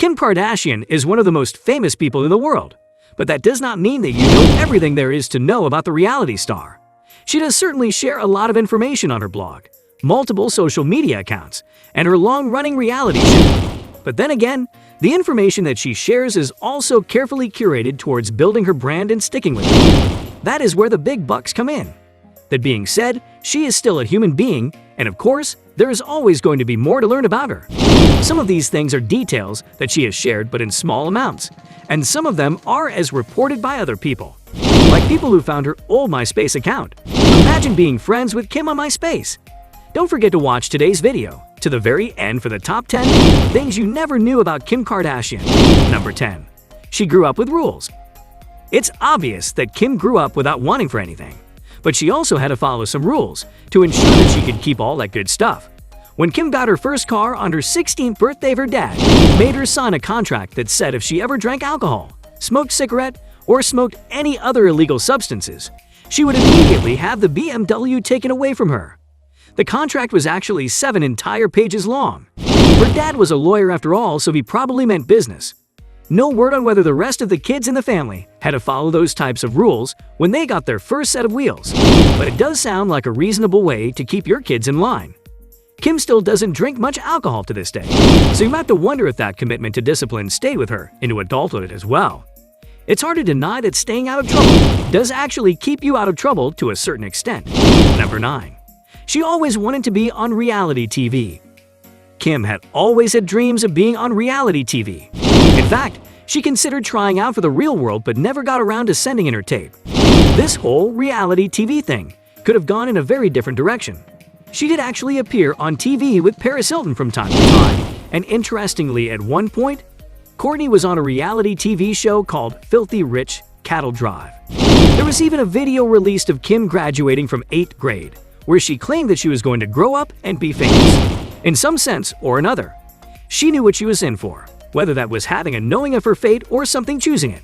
Kim Kardashian is one of the most famous people in the world, but that does not mean that you know everything there is to know about the reality star. She does certainly share a lot of information on her blog, multiple social media accounts, and her long-running reality show. But then again, the information that she shares is also carefully curated towards building her brand and sticking with it. That is where the big bucks come in. That being said, she is still a human being, and of course, there is always going to be more to learn about her. Some of these things are details that she has shared but in small amounts, and some of them are as reported by other people. Like people who found her old MySpace account. Imagine being friends with Kim on MySpace. Don't forget to watch today's video to the very end for the top 10 things you never knew about Kim Kardashian. Number 10. She grew up with rules. It's obvious that Kim grew up without wanting for anything, but she also had to follow some rules to ensure that she could keep all that good stuff. When Kim got her first car on her 16th birthday, her dad made her sign a contract that said if she ever drank alcohol, smoked cigarette, or smoked any other illegal substances, she would immediately have the BMW taken away from her. The contract was actually 7 entire pages long. Her dad was a lawyer after all, so he probably meant business. No word on whether the rest of the kids in the family had to follow those types of rules when they got their first set of wheels, but it does sound like a reasonable way to keep your kids in line. Kim still doesn't drink much alcohol to this day, so you have to wonder if that commitment to discipline stayed with her into adulthood as well. It's hard to deny that staying out of trouble does actually keep you out of trouble to a certain extent. Number 9. She always wanted to be on reality TV. Kim had always had dreams of being on reality TV. In fact, she considered trying out for the real world but never got around to sending in her tape. This whole reality TV thing could have gone in a very different direction. She did actually appear on TV with Paris Hilton from time to time, and interestingly, at one point, Kourtney was on a reality TV show called Filthy Rich Cattle Drive. There was even a video released of Kim graduating from 8th grade, where she claimed that she was going to grow up and be famous. In some sense or another, she knew what she was in for, whether that was having a knowing of her fate or something choosing it.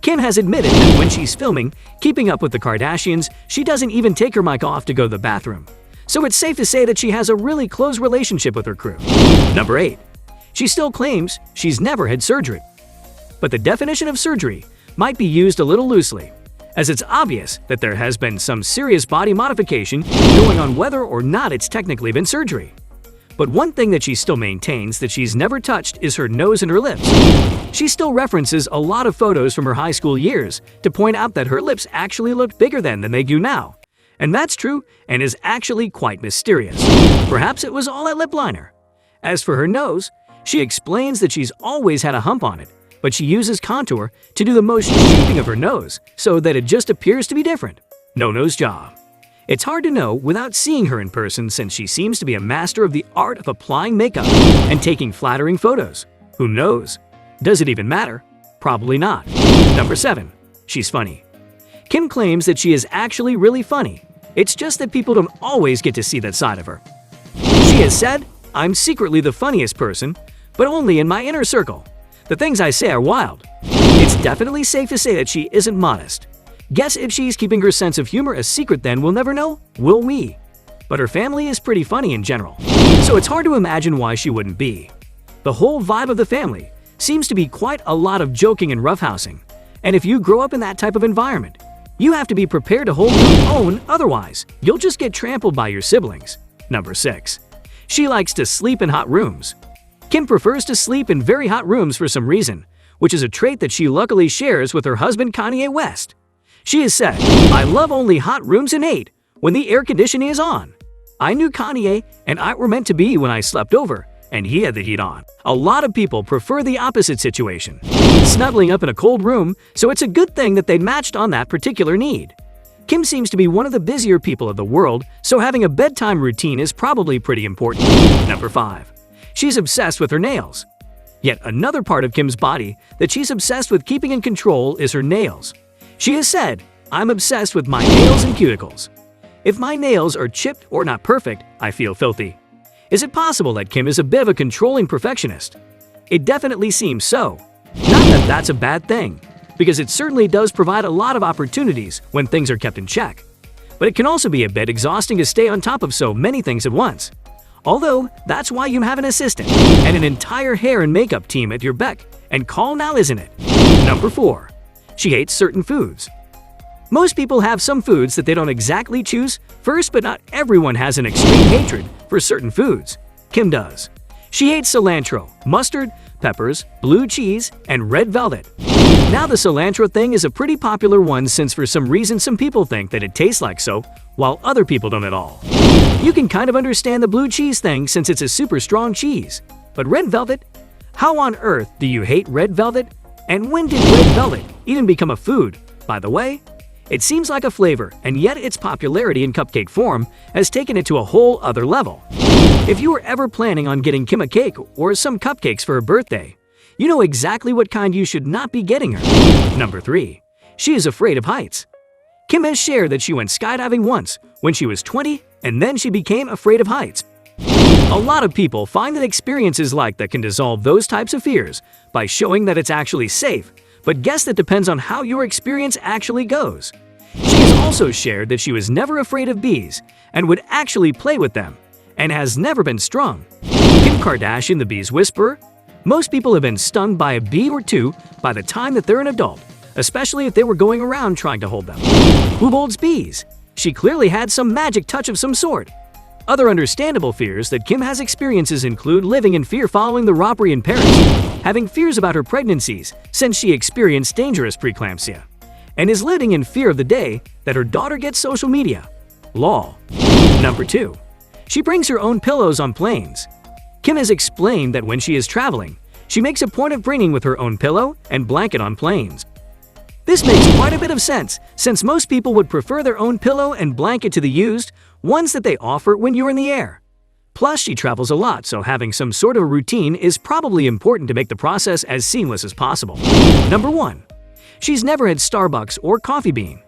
Kim has admitted that when she's filming Keeping Up with the Kardashians, she doesn't even take her mic off to go to the bathroom. So it's safe to say that she has a really close relationship with her crew. Number 8. She still claims she's never had surgery. But the definition of surgery might be used a little loosely, as it's obvious that there has been some serious body modification going on whether or not it's technically been surgery. But one thing that she still maintains that she's never touched is her nose and her lips. She still references a lot of photos from her high school years to point out that her lips actually looked bigger then than they do now. And that's true and is actually quite mysterious. Perhaps it was all that lip liner. As for her nose, she explains that she's always had a hump on it, but she uses contour to do the motion shaping of her nose so that it just appears to be different. No nose job. It's hard to know without seeing her in person since she seems to be a master of the art of applying makeup and taking flattering photos. Who knows? Does it even matter? Probably not. Number 7. She's funny. Kim claims that she is actually really funny. It's just that people don't always get to see that side of her. She has said, "I'm secretly the funniest person, but only in my inner circle. The things I say are wild." It's definitely safe to say that she isn't modest. Guess if she's keeping her sense of humor a secret then we'll never know, will we? But her family is pretty funny in general, so it's hard to imagine why she wouldn't be. The whole vibe of the family seems to be quite a lot of joking and roughhousing, and if you grow up in that type of environment, you have to be prepared to hold your own, otherwise you'll just get trampled by your siblings. Number 6. She likes to sleep in hot rooms. Kim prefers to sleep in very hot rooms for some reason, which is a trait that she luckily shares with her husband Kanye West. She has said, "I love only hot rooms in 8 when the air conditioning is on. I knew Kanye and I were meant to be when I slept over, and he had the heat on." A lot of people prefer the opposite situation, snuggling up in a cold room, so it's a good thing that they matched on that particular need. Kim seems to be one of the busier people of the world, so having a bedtime routine is probably pretty important. Number 5. She's obsessed with her nails. Yet another part of Kim's body that she's obsessed with keeping in control is her nails. She has said, "I'm obsessed with my nails and cuticles. If my nails are chipped or not perfect, I feel filthy." Is it possible that Kim is a bit of a controlling perfectionist? It definitely seems so. Not that that's a bad thing, because it certainly does provide a lot of opportunities when things are kept in check. But it can also be a bit exhausting to stay on top of so many things at once. Although, that's why you have an assistant and an entire hair and makeup team at your beck and call now, isn't it? Number 4. She hates certain foods. Most people have some foods that they don't exactly choose first, but not everyone has an extreme hatred for certain foods. Kim does. She hates cilantro, mustard, peppers, blue cheese, and red velvet. Now the cilantro thing is a pretty popular one since for some reason some people think that it tastes like soap, while other people don't at all. You can kind of understand the blue cheese thing since it's a super strong cheese. But red velvet? How on earth do you hate red velvet? And when did red velvet even become a food, by the way? It seems like a flavor, and yet its popularity in cupcake form has taken it to a whole other level. If you were ever planning on getting Kim a cake or some cupcakes for her birthday, you know exactly what kind you should not be getting her. Number 3. She is afraid of heights. Kim has shared that she went skydiving once when she was 20 and then she became afraid of heights. A lot of people find that experiences like that can dissolve those types of fears by showing that it's actually safe, but guess that depends on how your experience actually goes. She has also shared that she was never afraid of bees and would actually play with them, and has never been stung. Kim Kardashian, the bee's whisperer? Most people have been stung by a bee or two by the time that they're an adult, especially if they were going around trying to hold them. Who holds bees? She clearly had some magic touch of some sort. Other understandable fears that Kim has experiences include living in fear following the robbery in Paris, having fears about her pregnancies since she experienced dangerous preeclampsia, and is living in fear of the day that her daughter gets social media. Lol. Number 2. She brings her own pillows on planes. Kim has explained that when she is traveling, she makes a point of bringing with her own pillow and blanket on planes. This makes quite a bit of sense, since most people would prefer their own pillow and blanket to the used ones that they offer when you're in the air. Plus, she travels a lot, so having some sort of a routine is probably important to make the process as seamless as possible. Number 1. She's never had Starbucks or Coffee Bean.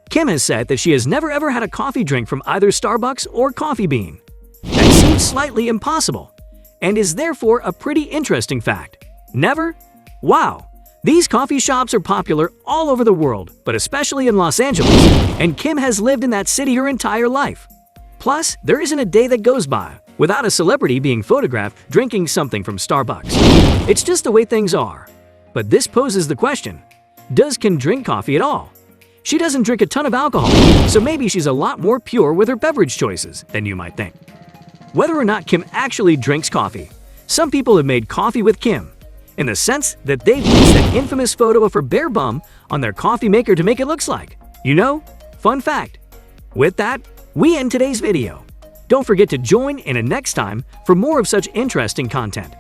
Kim has said that she has never ever had a coffee drink from either Starbucks or Coffee Bean. That seems slightly impossible, and is therefore a pretty interesting fact. Never? Wow! These coffee shops are popular all over the world, but especially in Los Angeles, and Kim has lived in that city her entire life. Plus, there isn't a day that goes by without a celebrity being photographed drinking something from Starbucks. It's just the way things are. But this poses the question, does Kim drink coffee at all? She doesn't drink a ton of alcohol, so maybe she's a lot more pure with her beverage choices than you might think. Whether or not Kim actually drinks coffee, some people have made coffee with Kim, in the sense that they've used that infamous photo of her bare bum on their coffee maker to make it look like. You know? Fun fact. With that, we end today's video. Don't forget to join in a next time for more of such interesting content.